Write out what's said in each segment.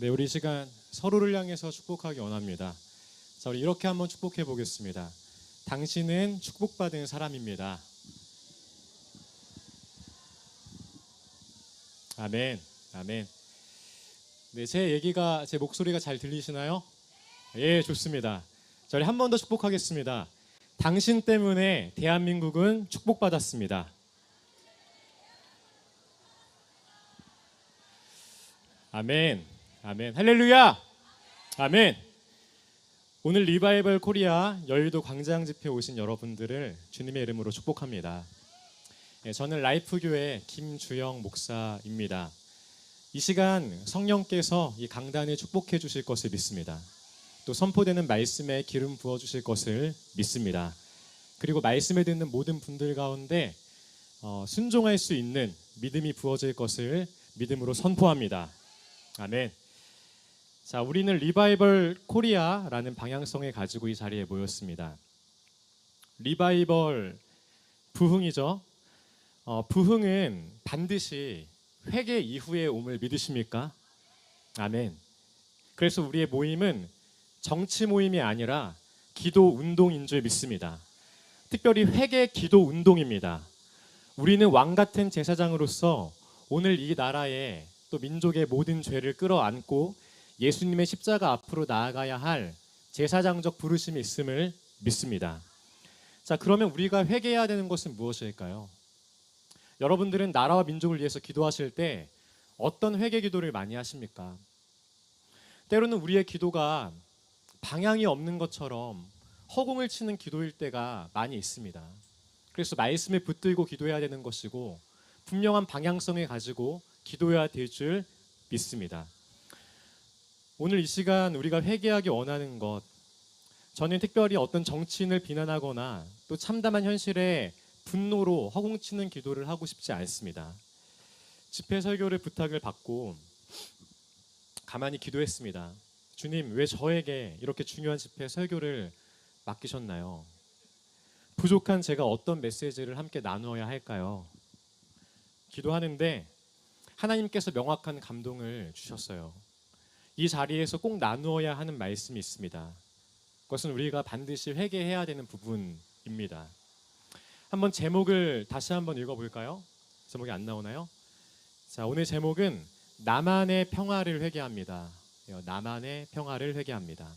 네, 우리 이 시간 서로를 향해서 축복하기 원합니다. 자, 우리 이렇게 한번 축복해 보겠습니다. 당신은 축복받은 사람입니다. 아멘, 아멘. 네, 제 목소리가 잘 들리시나요? 예, 좋습니다. 자, 우리 한 번 더 축복하겠습니다. 당신 때문에 대한민국은 축복받았습니다. 아멘, 아멘, 할렐루야, 아멘. 오늘 리바이벌 코리아 여의도 광장 집회 오신 여러분들을 주님의 이름으로 축복합니다. 저는 라이프교회 김주영 목사입니다. 이 시간 성령께서 이 강단을 축복해 주실 것을 믿습니다. 또 선포되는 말씀에 기름 부어 주실 것을 믿습니다. 그리고 말씀을 듣는 모든 분들 가운데 순종할 수 있는 믿음이 부어질 것을 믿음으로 선포합니다. 아멘. 자, 우리는 리바이벌 코리아라는 방향성을 가지고 이 자리에 모였습니다. 리바이벌 부흥이죠. 부흥은 반드시 회개 이후에 옴을 믿으십니까? 아멘. 그래서 우리의 모임은 정치 모임이 아니라 기도 운동인 줄 믿습니다. 특별히 회개 기도 운동입니다. 우리는 왕 같은 제사장으로서 오늘 이 나라의 또 민족의 모든 죄를 끌어안고 예수님의 십자가 앞으로 나아가야 할 제사장적 부르심이 있음을 믿습니다. 자, 그러면 우리가 회개해야 되는 것은 무엇일까요? 여러분들은 나라와 민족을 위해서 기도하실 때 어떤 회개 기도를 많이 하십니까? 때로는 우리의 기도가 방향이 없는 것처럼 허공을 치는 기도일 때가 많이 있습니다. 그래서 말씀에 붙들고 기도해야 되는 것이고 분명한 방향성을 가지고 기도해야 될 줄 믿습니다. 오늘 이 시간 우리가 회개하기 원하는 것, 저는 특별히 어떤 정치인을 비난하거나 또 참담한 현실에 분노로 허공치는 기도를 하고 싶지 않습니다. 집회 설교를 부탁을 받고 가만히 기도했습니다. 주님, 왜 저에게 이렇게 중요한 집회 설교를 맡기셨나요? 부족한 제가 어떤 메시지를 함께 나누어야 할까요? 기도하는데 하나님께서 명확한 감동을 주셨어요. 이 자리에서 꼭 나누어야 하는 말씀이 있습니다. 그것은 우리가 반드시 회개해야 되는 부분입니다. 한번 제목을 다시 한번 읽어볼까요? 제목이 안 나오나요? 자, 오늘 제목은 나만의 평화를 회개합니다. 나만의 평화를 회개합니다.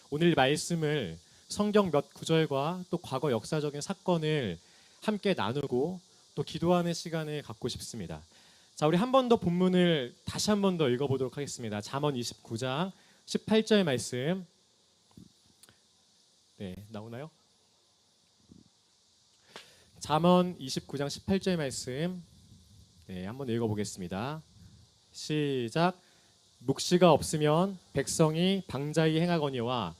오늘 말씀을 성경 몇 구절과 또 과거 역사적인 사건을 함께 나누고 또 기도하는 시간을 갖고 싶습니다. 자, 우리 한 번 더 본문을 다시 한 번 더 읽어보도록 하겠습니다. 잠언 29장 18절 말씀. 네, 나오나요? 잠언 29장 18절 말씀. 네, 한번 읽어보겠습니다. 시작. 묵시가 없으면 백성이 방자히 행하거니와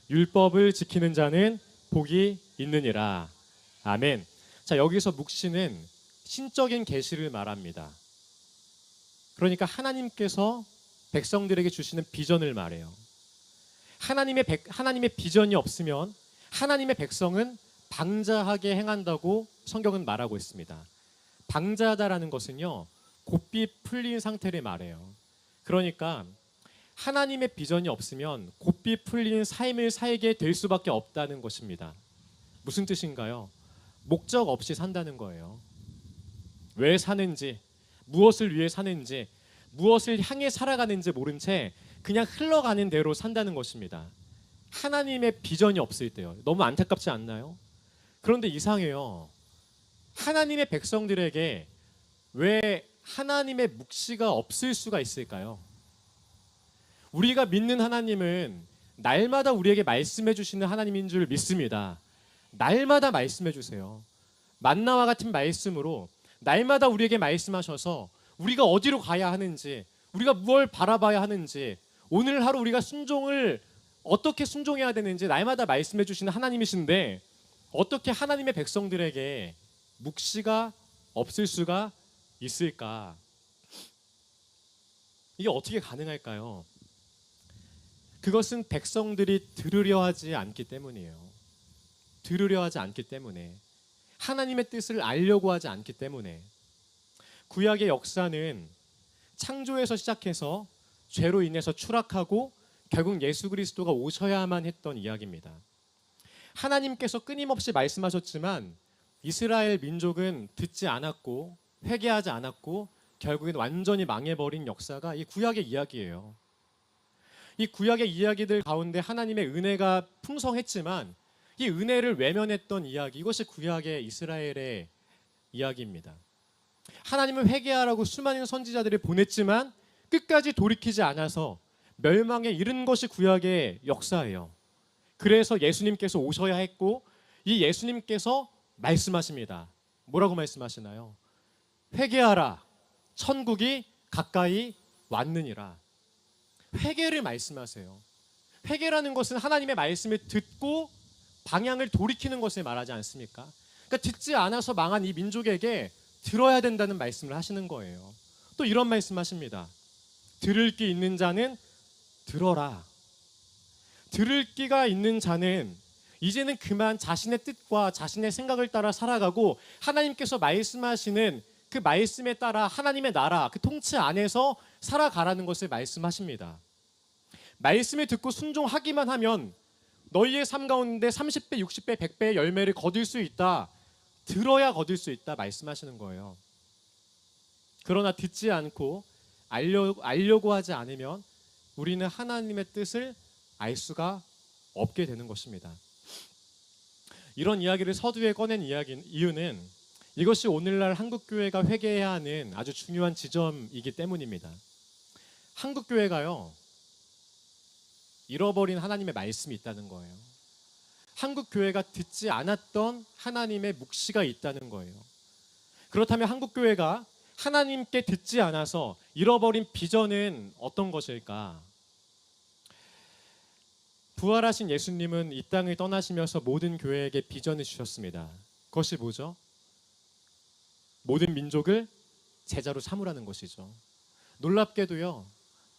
율법을 지키는 자는 복이 있느니라. 아멘. 자, 여기서 묵시는 신적인 계시를 말합니다. 그러니까 하나님께서 백성들에게 주시는 비전을 말해요. 하나님의 비전이 없으면 하나님의 백성은 방자하게 행한다고 성경은 말하고 있습니다. 방자하다라는 것은요, 고삐 풀린 상태를 말해요. 그러니까 하나님의 비전이 없으면 고삐 풀린 삶을 살게 될 수밖에 없다는 것입니다. 무슨 뜻인가요? 목적 없이 산다는 거예요. 왜 사는지, 무엇을 위해 사는지, 무엇을 향해 살아가는지 모른 채 그냥 흘러가는 대로 산다는 것입니다. 하나님의 비전이 없을 때요. 너무 안타깝지 않나요? 그런데 이상해요. 하나님의 백성들에게 왜 하나님의 묵시가 없을 수가 있을까요? 우리가 믿는 하나님은 날마다 우리에게 말씀해 주시는 하나님인 줄 믿습니다. 날마다 말씀해 주세요. 만나와 같은 말씀으로 날마다 우리에게 말씀하셔서 우리가 어디로 가야 하는지, 우리가 무엇을 바라봐야 하는지, 오늘 하루 우리가 순종을 어떻게 순종해야 되는지 날마다 말씀해 주시는 하나님이신데 어떻게 하나님의 백성들에게 묵시가 없을 수가 있을까? 이게 어떻게 가능할까요? 그것은 백성들이 들으려 하지 않기 때문이에요. 들으려 하지 않기 때문에, 하나님의 뜻을 알려고 하지 않기 때문에. 구약의 역사는 창조에서 시작해서 죄로 인해서 추락하고 결국 예수 그리스도가 오셔야만 했던 이야기입니다. 하나님께서 끊임없이 말씀하셨지만 이스라엘 민족은 듣지 않았고 회개하지 않았고 결국엔 완전히 망해버린 역사가 이 구약의 이야기예요. 이 구약의 이야기들 가운데 하나님의 은혜가 풍성했지만 이 은혜를 외면했던 이야기, 이것이 구약의 이스라엘의 이야기입니다. 하나님은 회개하라고 수많은 선지자들을 보냈지만 끝까지 돌이키지 않아서 멸망에 이른 것이 구약의 역사예요. 그래서 예수님께서 오셔야 했고 이 예수님께서 말씀하십니다. 뭐라고 말씀하시나요? 회개하라, 천국이 가까이 왔느니라. 회개를 말씀하세요. 회개라는 것은 하나님의 말씀을 듣고 방향을 돌이키는 것을 말하지 않습니까? 그러니까 듣지 않아서 망한 이 민족에게 들어야 된다는 말씀을 하시는 거예요. 또 이런 말씀하십니다. 들을 귀 있는 자는 들어라. 들을 귀가 있는 자는 이제는 그만 자신의 뜻과 자신의 생각을 따라 살아가고 하나님께서 말씀하시는 그 말씀에 따라 하나님의 나라, 그 통치 안에서 살아가라는 것을 말씀하십니다. 말씀을 듣고 순종하기만 하면 너희의 삶 가운데 30배, 60배, 100배의 열매를 거둘 수 있다. 들어야 거둘 수 있다 말씀하시는 거예요. 그러나 듣지 않고 알려고 하지 않으면 우리는 하나님의 뜻을 알 수가 없게 되는 것입니다. 이런 이야기를 서두에 꺼낸 이유는 이것이 오늘날 한국교회가 회개해야 하는 아주 중요한 지점이기 때문입니다. 한국교회가요, 잃어버린 하나님의 말씀이 있다는 거예요. 한국교회가 듣지 않았던 하나님의 묵시가 있다는 거예요. 그렇다면 한국교회가 하나님께 듣지 않아서 잃어버린 비전은 어떤 것일까? 부활하신 예수님은 이 땅을 떠나시면서 모든 교회에게 비전을 주셨습니다. 그것이 뭐죠? 모든 민족을 제자로 삼으라는 것이죠. 놀랍게도요,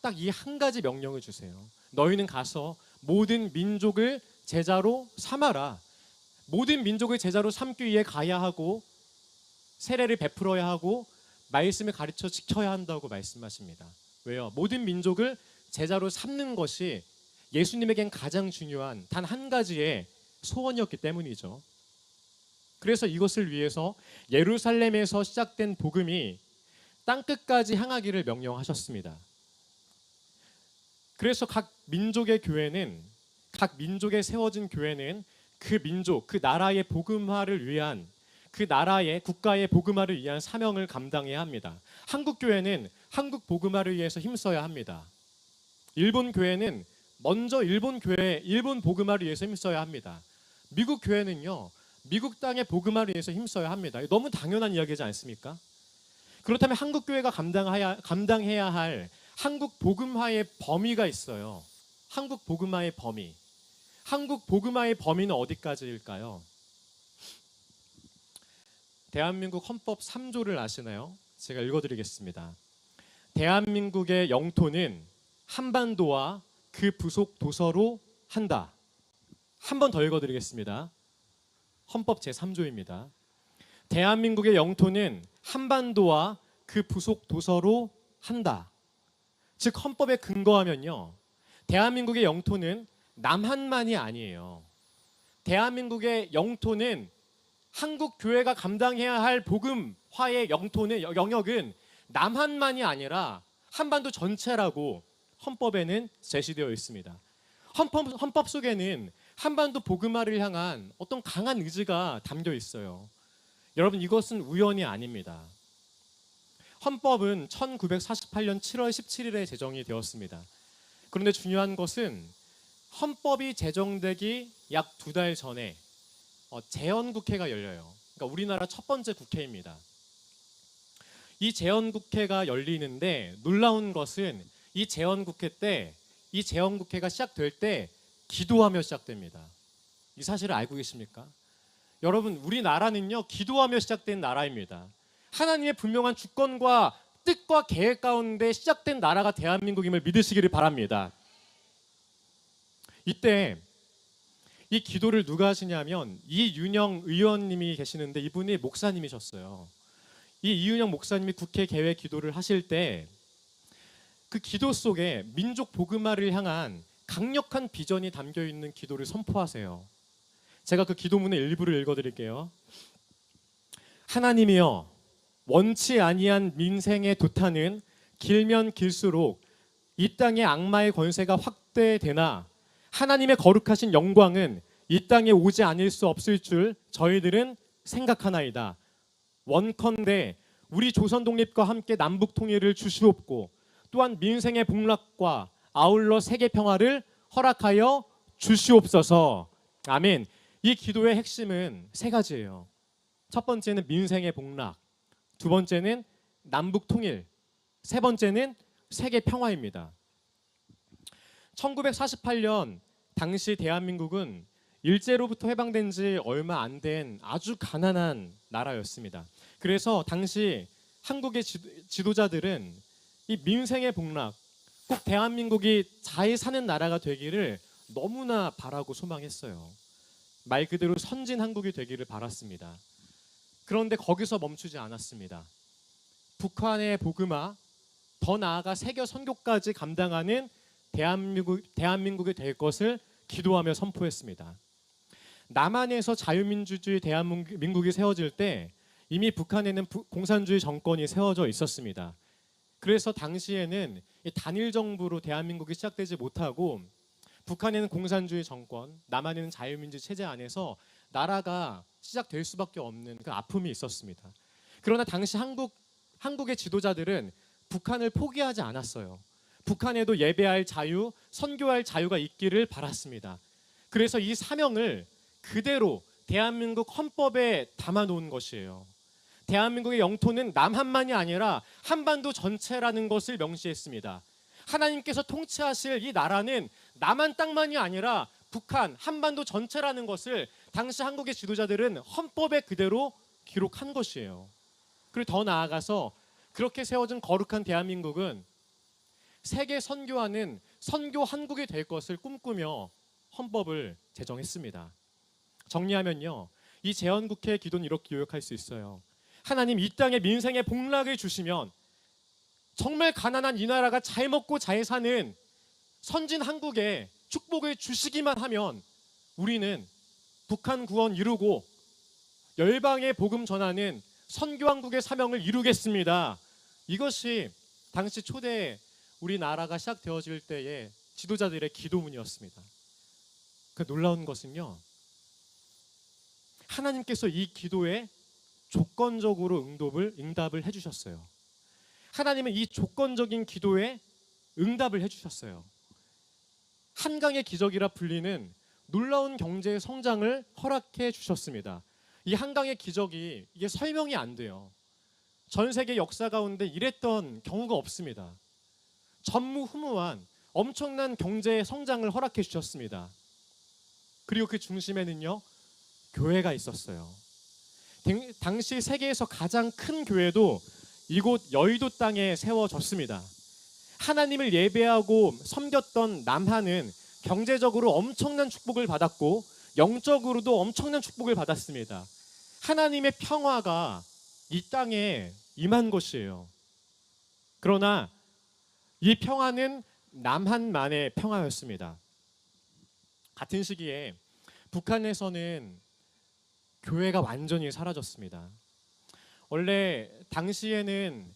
딱 이 한 가지 명령을 주세요. 너희는 가서 모든 민족을 제자로 삼아라. 모든 민족을 제자로 삼기 위해 가야 하고 세례를 베풀어야 하고 말씀을 가르쳐 지켜야 한다고 말씀하십니다. 왜요? 모든 민족을 제자로 삼는 것이 예수님에겐 가장 중요한 단 한 가지의 소원이었기 때문이죠. 그래서 이것을 위해서 예루살렘에서 시작된 복음이 땅끝까지 향하기를 명령하셨습니다. 그래서 각 민족의 교회는, 각 민족에 세워진 교회는 그 민족, 그 나라의 복음화를 위한, 그 나라의 국가의 복음화를 위한 사명을 감당해야 합니다. 한국 교회는 한국 복음화를 위해서 힘써야 합니다. 일본 교회는 먼저 일본 복음화를 위해서 힘써야 합니다. 미국 교회는요, 미국 땅의 복음화를 위해서 힘써야 합니다. 너무 당연한 이야기지 않습니까? 그렇다면 한국 교회가 감당해야 할 한국 복음화의 범위가 있어요. 한국 복음화의 범위. 한국 복음화의 범위는 어디까지일까요? 대한민국 헌법 3조를 아시나요? 제가 읽어드리겠습니다. 대한민국의 영토는 한반도와 그 부속 도서로 한다. 한 번 더 읽어드리겠습니다. 헌법 제3조입니다. 대한민국의 영토는 한반도와 그 부속 도서로 한다. 즉 헌법에 근거하면요, 대한민국의 영토는 남한만이 아니에요. 대한민국의 영토는 한국 교회가 감당해야 할 복음화의 영역은 남한만이 아니라 한반도 전체라고 헌법에는 제시되어 있습니다. 헌법 속에는 한반도 복음화를 향한 어떤 강한 의지가 담겨 있어요. 여러분, 이것은 우연이 아닙니다. 헌법은 1948년 7월 17일에 제정이 되었습니다. 그런데 중요한 것은 헌법이 제정되기 약 2달 전에 재헌국회가 열려요. 그러니까 우리나라 첫 번째 국회입니다. 이 재헌국회가 열리는데 놀라운 것은 이 재헌국회가 시작될 때 기도하며 시작됩니다. 이 사실을 알고 계십니까? 여러분, 우리나라는요, 기도하며 시작된 나라입니다. 하나님의 분명한 주권과 뜻과 계획 가운데 시작된 나라가 대한민국임을 믿으시기를 바랍니다. 이때 이 기도를 누가 하시냐면 이윤영 의원님이 계시는데 이분이 목사님이셨어요. 이 이윤영 목사님이 국회 개회 기도를 하실 때 그 기도 속에 민족 복음화를 향한 강력한 비전이 담겨 있는 기도를 선포하세요. 제가 그 기도문의 일부를 읽어드릴게요. 하나님이여, 원치 아니한 민생의 도탄은 길면 길수록 이 땅의 악마의 권세가 확대되나 하나님의 거룩하신 영광은 이 땅에 오지 않을 수 없을 줄 저희들은 생각하나이다. 원컨대 우리 조선 독립과 함께 남북 통일을 주시옵고 또한 민생의 복락과 아울러 세계 평화를 허락하여 주시옵소서. 아멘. 이 기도의 핵심은 세 가지예요. 첫 번째는 민생의 복락, 두 번째는 남북 통일, 세 번째는 세계 평화입니다. 1948년 당시 대한민국은 일제로부터 해방된 지 얼마 안 된 아주 가난한 나라였습니다. 그래서 당시 한국의 지도자들은 이 민생의 복락, 꼭 대한민국이 잘 사는 나라가 되기를 너무나 바라고 소망했어요. 말 그대로 선진 한국이 되기를 바랐습니다. 그런데 거기서 멈추지 않았습니다. 북한의 복음화, 더 나아가 세계 선교까지 감당하는 대한민국이 될 것을 기도하며 선포했습니다. 남한에서 자유민주주의 대한민국이 세워질 때 이미 북한에는 공산주의 정권이 세워져 있었습니다. 그래서 당시에는 단일 정부로 대한민국이 시작되지 못하고 북한에는 공산주의 정권, 남한에는 자유민주 체제 안에서 나라가 시작될 수밖에 없는 그 아픔이 있었습니다. 그러나 당시 한국의 지도자들은 북한을 포기하지 않았어요. 북한에도 예배할 자유, 선교할 자유가 있기를 바랐습니다. 그래서 이 사명을 그대로 대한민국 헌법에 담아놓은 것이에요. 대한민국의 영토는 남한만이 아니라 한반도 전체라는 것을 명시했습니다. 하나님께서 통치하실 이 나라는 남한 땅만이 아니라 북한, 한반도 전체라는 것을 당시 한국의 지도자들은 헌법에 그대로 기록한 것이에요. 그리고 더 나아가서 그렇게 세워진 거룩한 대한민국은 세계 선교하는 선교 한국이 될 것을 꿈꾸며 헌법을 제정했습니다. 정리하면요, 이 재헌국회의 기도는 이렇게 요약할 수 있어요. 하나님, 이 땅에 민생의 복락을 주시면 정말 가난한 이 나라가 잘 먹고 잘 사는 선진 한국에 축복을 주시기만 하면 우리는 북한 구원 이루고 열방의 복음 전하는 선교한국의 사명을 이루겠습니다. 이것이 당시 초대 우리나라가 시작되어질 때의 지도자들의 기도문이었습니다. 그 놀라운 것은요, 하나님께서 이 기도에 조건적으로 응답을 해주셨어요. 하나님은 이 조건적인 기도에 응답을 해주셨어요. 한강의 기적이라 불리는 놀라운 경제 성장을 허락해 주셨습니다. 이 한강의 기적이 이게 설명이 안 돼요. 전 세계 역사 가운데 이랬던 경우가 없습니다. 전무후무한 엄청난 경제 성장을 허락해 주셨습니다. 그리고 그 중심에는요, 교회가 있었어요. 당시 세계에서 가장 큰 교회도 이곳 여의도 땅에 세워졌습니다. 하나님을 예배하고 섬겼던 남한은 경제적으로 엄청난 축복을 받았고 영적으로도 엄청난 축복을 받았습니다. 하나님의 평화가 이 땅에 임한 것이에요. 그러나 이 평화는 남한만의 평화였습니다. 같은 시기에 북한에서는 교회가 완전히 사라졌습니다. 원래 당시에는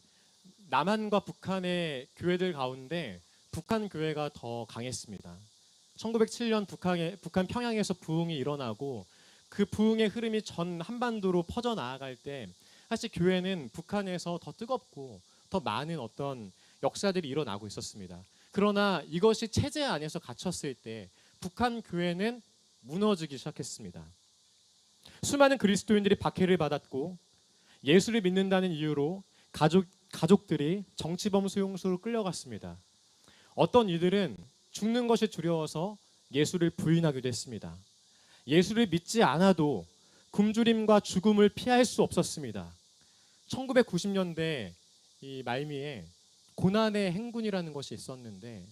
남한과 북한의 교회들 가운데 북한 교회가 더 강했습니다. 1907년 북한 평양에서 부흥이 일어나고 그 부흥의 흐름이 전 한반도로 퍼져나갈 때 사실 교회는 북한에서 더 뜨겁고 더 많은 어떤 역사들이 일어나고 있었습니다. 그러나 이것이 체제 안에서 갇혔을 때 북한 교회는 무너지기 시작했습니다. 수많은 그리스도인들이 박해를 받았고 예수를 믿는다는 이유로 가족들이 정치범 수용소로 끌려갔습니다. 어떤 이들은 죽는 것이 두려워서 예수를 부인하기도 했습니다. 예수를 믿지 않아도 굶주림과 죽음을 피할 수 없었습니다. 1990년대 이 말미에 고난의 행군이라는 것이 있었는데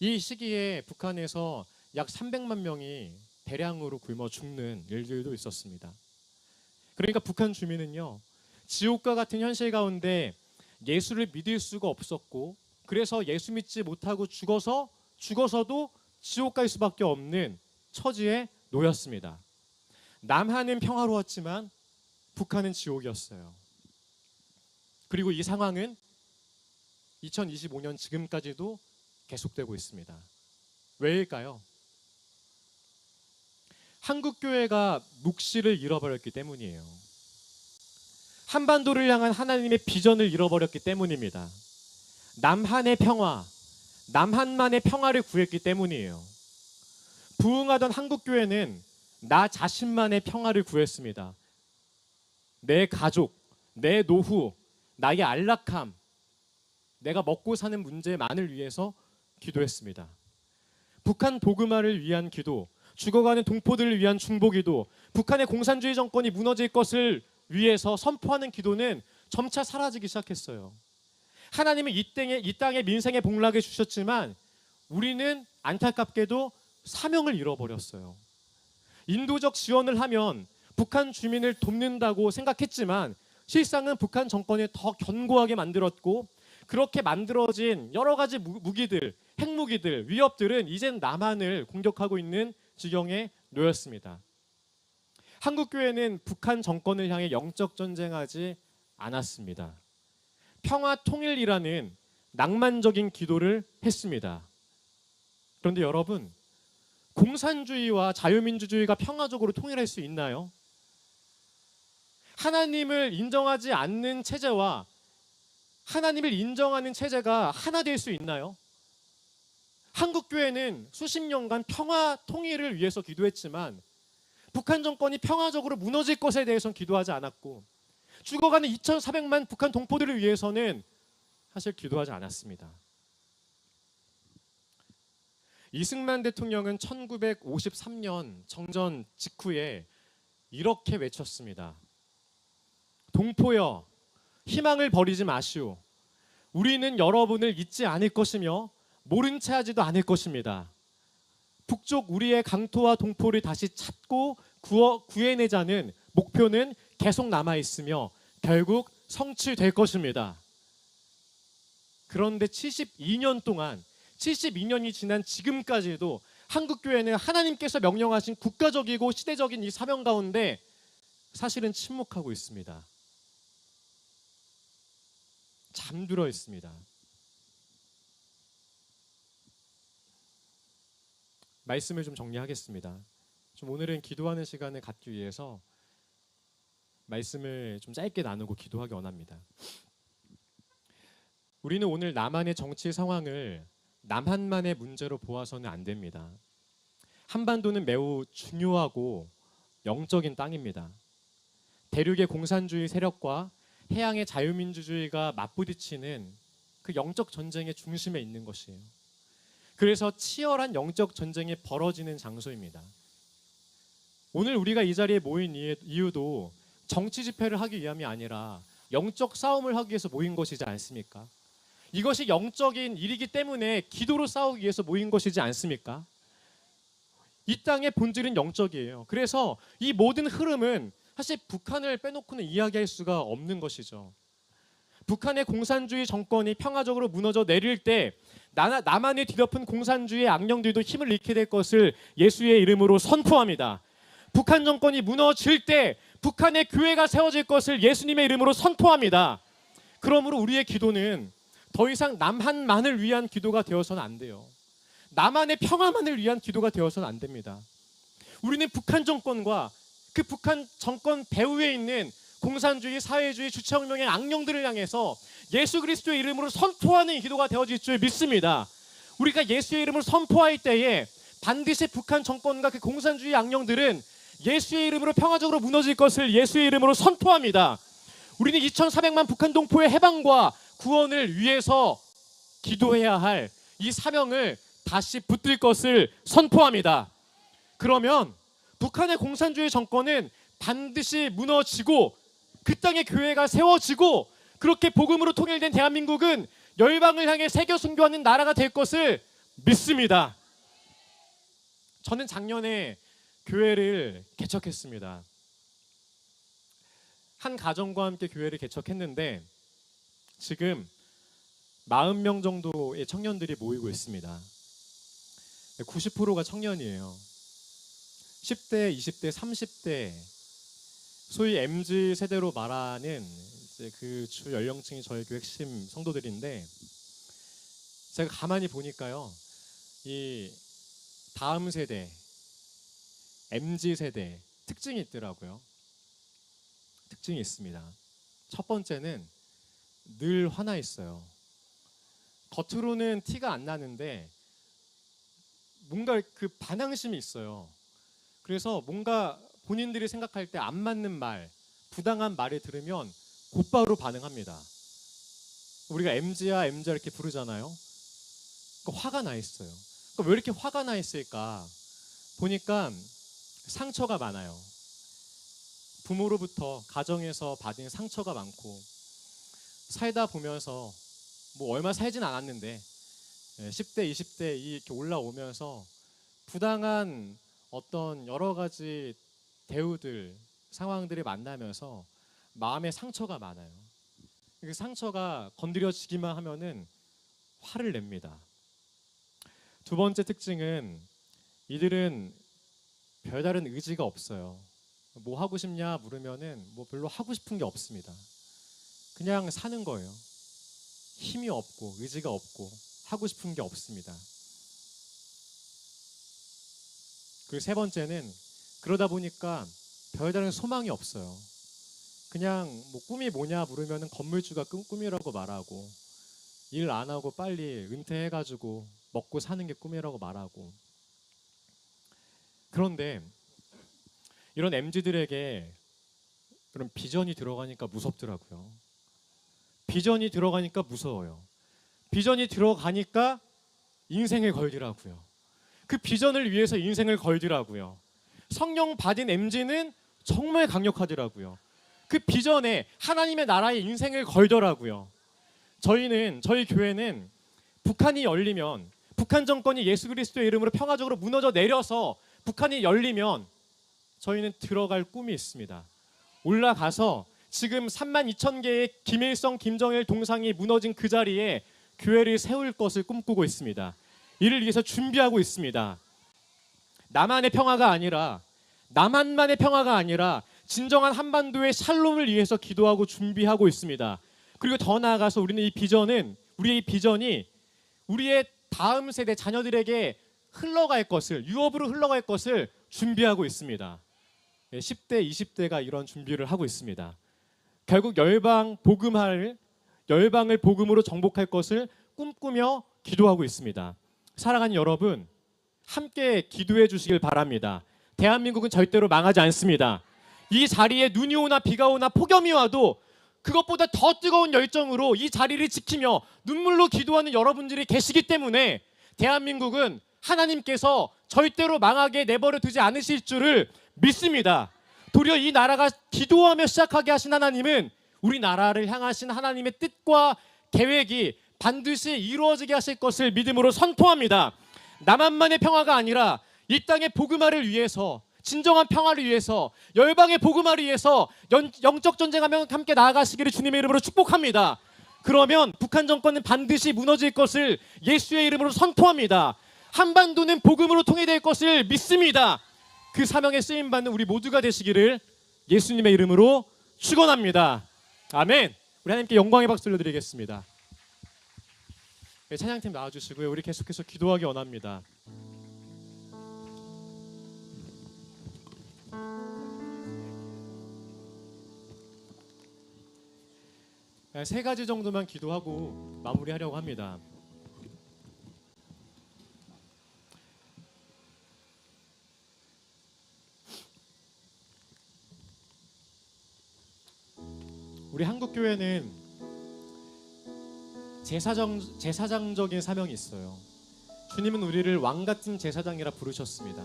이 시기에 북한에서 약 300만 명이 대량으로 굶어 죽는 일들도 있었습니다. 그러니까 북한 주민은요, 지옥과 같은 현실 가운데 예수를 믿을 수가 없었고 그래서 예수 믿지 못하고 죽어서도 지옥 갈 수밖에 없는 처지에 놓였습니다. 남한은 평화로웠지만 북한은 지옥이었어요. 그리고 이 상황은 2025년 지금까지도 계속되고 있습니다. 왜일까요? 한국교회가 묵시를 잃어버렸기 때문이에요. 한반도를 향한 하나님의 비전을 잃어버렸기 때문입니다. 남한의 평화, 남한만의 평화를 구했기 때문이에요. 부흥하던 한국교회는 나 자신만의 평화를 구했습니다. 내 가족, 내 노후, 나의 안락함, 내가 먹고 사는 문제만을 위해서 기도했습니다. 북한 도그마를 위한 기도, 죽어가는 동포들을 위한 중보기도, 북한의 공산주의 정권이 무너질 것을 위해서 선포하는 기도는 점차 사라지기 시작했어요. 하나님은 이 땅에 민생의 복락을 주셨지만 우리는 안타깝게도 사명을 잃어버렸어요. 인도적 지원을 하면 북한 주민을 돕는다고 생각했지만 실상은 북한 정권을 더 견고하게 만들었고, 그렇게 만들어진 여러 가지 무기들, 핵무기들, 위협들은 이젠 남한을 공격하고 있는 지경에 놓였습니다. 한국교회는 북한 정권을 향해 영적 전쟁하지 않았습니다. 평화 통일이라는 낭만적인 기도를 했습니다. 그런데 여러분, 공산주의와 자유민주주의가 평화적으로 통일할 수 있나요? 하나님을 인정하지 않는 체제와 하나님을 인정하는 체제가 하나 될 수 있나요? 한국교회는 수십 년간 평화 통일을 위해서 기도했지만 북한 정권이 평화적으로 무너질 것에 대해서는 기도하지 않았고, 죽어가는 2,400만 북한 동포들을 위해서는 사실 기도하지 않았습니다. 이승만 대통령은 1953년 정전 직후에 이렇게 외쳤습니다. 동포여, 희망을 버리지 마시오. 우리는 여러분을 잊지 않을 것이며 모른 채 하지도 않을 것입니다. 북쪽 우리의 강토와 동포를 다시 찾고 구해내자는 목표는 계속 남아있으며 결국 성취될 것입니다. 그런데 72년이 지난 지금까지도 한국교회는 하나님께서 명령하신 국가적이고 시대적인 이 사명 가운데 사실은 침묵하고 있습니다. 잠들어 있습니다. 말씀을 좀 정리하겠습니다. 좀 오늘은 기도하는 시간을 갖기 위해서 말씀을 좀 짧게 나누고 기도하기 원합니다. 우리는 오늘 남한의 정치 상황을 남한만의 문제로 보아서는 안 됩니다. 한반도는 매우 중요하고 영적인 땅입니다. 대륙의 공산주의 세력과 해양의 자유민주주의가 맞부딪히는 그 영적 전쟁의 중심에 있는 것이에요. 그래서 치열한 영적 전쟁이 벌어지는 장소입니다. 오늘 우리가 이 자리에 모인 이유도 정치 집회를 하기 위함이 아니라 영적 싸움을 하기 위해서 모인 것이지 않습니까? 이것이 영적인 일이기 때문에 기도로 싸우기 위해서 모인 것이지 않습니까? 이 땅의 본질은 영적이에요. 그래서 이 모든 흐름은 사실 북한을 빼놓고는 이야기할 수가 없는 것이죠. 북한의 공산주의 정권이 평화적으로 무너져 내릴 때 남한을 뒤덮은 공산주의 악령들도 힘을 잃게 될 것을 예수의 이름으로 선포합니다. 북한 정권이 무너질 때 북한의 교회가 세워질 것을 예수님의 이름으로 선포합니다. 그러므로 우리의 기도는 더 이상 남한만을 위한 기도가 되어서는 안 돼요. 남한의 평화만을 위한 기도가 되어서는 안 됩니다. 우리는 북한 정권과 그 북한 정권 배후에 있는 공산주의, 사회주의, 주체혁명의 악령들을 향해서 예수 그리스도의 이름으로 선포하는 기도가 되어질 줄 믿습니다. 우리가 예수의 이름으로 선포할 때에 반드시 북한 정권과 그 공산주의 악령들은 예수의 이름으로 평화적으로 무너질 것을 예수의 이름으로 선포합니다. 우리는 2,400만 북한 동포의 해방과 구원을 위해서 기도해야 할 이 사명을 다시 붙들 것을 선포합니다. 그러면 북한의 공산주의 정권은 반드시 무너지고 그 땅에 교회가 세워지고 그렇게 복음으로 통일된 대한민국은 열방을 향해 세계 선교하는 나라가 될 것을 믿습니다. 저는 작년에 교회를 개척했습니다. 한 가정과 함께 교회를 개척했는데 지금 40명 정도의 청년들이 모이고 있습니다. 90%가 청년이에요. 10대, 20대, 30대, 소위 MZ 세대로 말하는 이제 그 주 연령층이 저희 교회 핵심 성도들인데, 제가 가만히 보니까요, 이 다음 세대, MZ 세대 특징이 있더라고요. 특징이 있습니다. 첫 번째는 늘 화나 있어요. 겉으로는 티가 안 나는데 뭔가 그 반항심이 있어요. 그래서 뭔가 본인들이 생각할 때 안 맞는 말, 부당한 말을 들으면 곧바로 반응합니다. 우리가 MZ야 MZ야 이렇게 부르잖아요. 그러니까 화가 나 있어요. 그러니까 왜 이렇게 화가 나 있을까 보니까 상처가 많아요. 부모로부터, 가정에서 받은 상처가 많고, 살다 보면서 뭐 얼마 살진 않았는데 10대, 20대 이렇게 올라오면서 부당한 어떤 여러 가지 대우들, 상황들을 만나면서 마음에 상처가 많아요. 그 상처가 건드려지기만 하면은 화를 냅니다. 두 번째 특징은 이들은 별다른 의지가 없어요. 뭐 하고 싶냐 물으면은 뭐 별로 하고 싶은 게 없습니다. 그냥 사는 거예요. 힘이 없고 의지가 없고 하고 싶은 게 없습니다. 그리고 세 번째는 그러다 보니까 별다른 소망이 없어요. 그냥 뭐 꿈이 뭐냐 물으면은 건물주가 꿈이라고 말하고, 일 안 하고 빨리 은퇴해가지고 먹고 사는 게 꿈이라고 말하고. 그런데 이런 MZ들에게 그런 비전이 들어가니까 무섭더라고요. 비전이 들어가니까 무서워요. 비전이 들어가니까 인생을 걸더라고요. 그 비전을 위해서 인생을 걸더라고요. 성령 받은 MZ는 정말 강력하더라고요. 그 비전에 하나님의 나라에 인생을 걸더라고요. 저희 교회는 북한이 열리면, 북한 정권이 예수 그리스도의 이름으로 평화적으로 무너져 내려서 북한이 열리면 저희는 들어갈 꿈이 있습니다. 올라가서 지금 32,000개의 김일성, 김정일 동상이 무너진 그 자리에 교회를 세울 것을 꿈꾸고 있습니다. 이를 위해서 준비하고 있습니다. 남한의 평화가 아니라, 남한만의 평화가 아니라 진정한 한반도의 샬롬을 위해서 기도하고 준비하고 있습니다. 그리고 더 나아가서 우리의 이 비전이 우리의 다음 세대 자녀들에게 흘러갈 것을, 유업으로 흘러갈 것을 준비하고 있습니다. 10대, 20대가 이런 준비를 하고 있습니다. 결국 열방을 복음으로 정복할 것을 꿈꾸며 기도하고 있습니다. 사랑하는 여러분, 함께 기도해 주시길 바랍니다. 대한민국은 절대로 망하지 않습니다. 이 자리에 눈이 오나 비가 오나 폭염이 와도 그것보다 더 뜨거운 열정으로 이 자리를 지키며 눈물로 기도하는 여러분들이 계시기 때문에 대한민국은 하나님께서 절대로 망하게 내버려 두지 않으실 줄을 믿습니다. 도리어 이 나라가 기도하며 시작하게 하신 하나님은 우리나라를 향하신 하나님의 뜻과 계획이 반드시 이루어지게 하실 것을 믿음으로 선포합니다. 남한만의 평화가 아니라 이 땅의 복음화를 위해서, 진정한 평화를 위해서, 열방의 복음화를 위해서 영적 전쟁하며 함께 나아가시기를 주님의 이름으로 축복합니다. 그러면 북한 정권은 반드시 무너질 것을 예수의 이름으로 선포합니다. 한반도는 복음으로 통일될 것을 믿습니다. 그 사명에 쓰임받는 우리 모두가 되시기를 예수님의 이름으로 축원합니다. 아멘. 우리 하나님께 영광의 박수 올려드리겠습니다. 네, 찬양팀 나와주시고요. 우리 계속해서 기도하기 원합니다. 세 가지 정도만 기도하고 마무리하려고 합니다. 우리 한국교회는 제사장적인 사명이 있어요. 주님은 우리를 왕같은 제사장이라 부르셨습니다.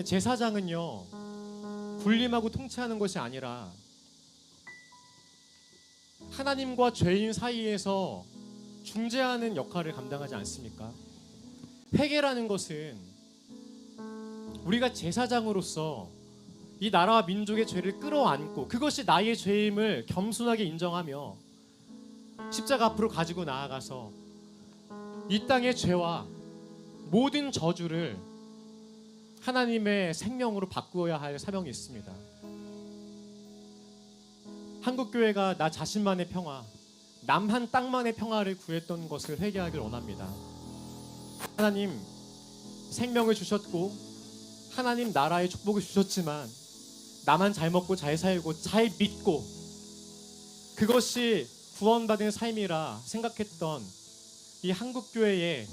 제사장은요, 군림하고 통치하는 것이 아니라 하나님과 죄인 사이에서 중재하는 역할을 감당하지 않습니까? 회개라는 것은 우리가 제사장으로서 이 나라와 민족의 죄를 끌어안고 그것이 나의 죄임을 겸손하게 인정하며 십자가 앞으로 가지고 나아가서 이 땅의 죄와 모든 저주를 하나님의 생명으로 바꾸어야 할 사명이 있습니다. 한국교회가 나 자신만의 평화, 남 한 땅만의 평화를 구했던 것을 회개하길 원합니다. 하나님 생명을 주셨고 하나님 나라의 축복을 주셨지만 나만 잘 먹고 잘 살고 잘 믿고 그것이 구원받은 삶이라 생각했던 이 한국교회의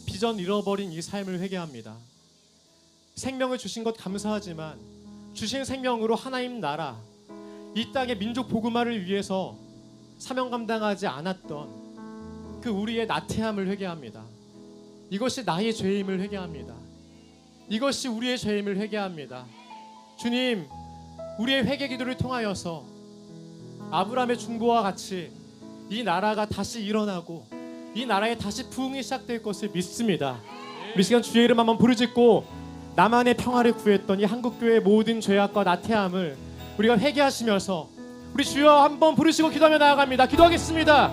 비전 잃어버린 이 삶을 회개합니다. 생명을 주신 것 감사하지만 주신 생명으로 하나님 나라 이 땅의 민족 복음화를 위해서 사명 감당하지 않았던 그 우리의 나태함을 회개합니다. 이것이 나의 죄임을 회개합니다. 이것이 우리의 죄임을 회개합니다. 주님, 우리의 회개 기도를 통하여서 아브라함의 중보와 같이 이 나라가 다시 일어나고 이 나라에 다시 부흥이 시작될 것을 믿습니다. 우리 시간 주의 이름 한번 부르짖고 나만의 평화를 구했던 이 한국교회의 모든 죄악과 나태함을 우리가 회개하시면서 우리 주여 한번 부르시고 기도하며 나아갑니다. 기도하겠습니다.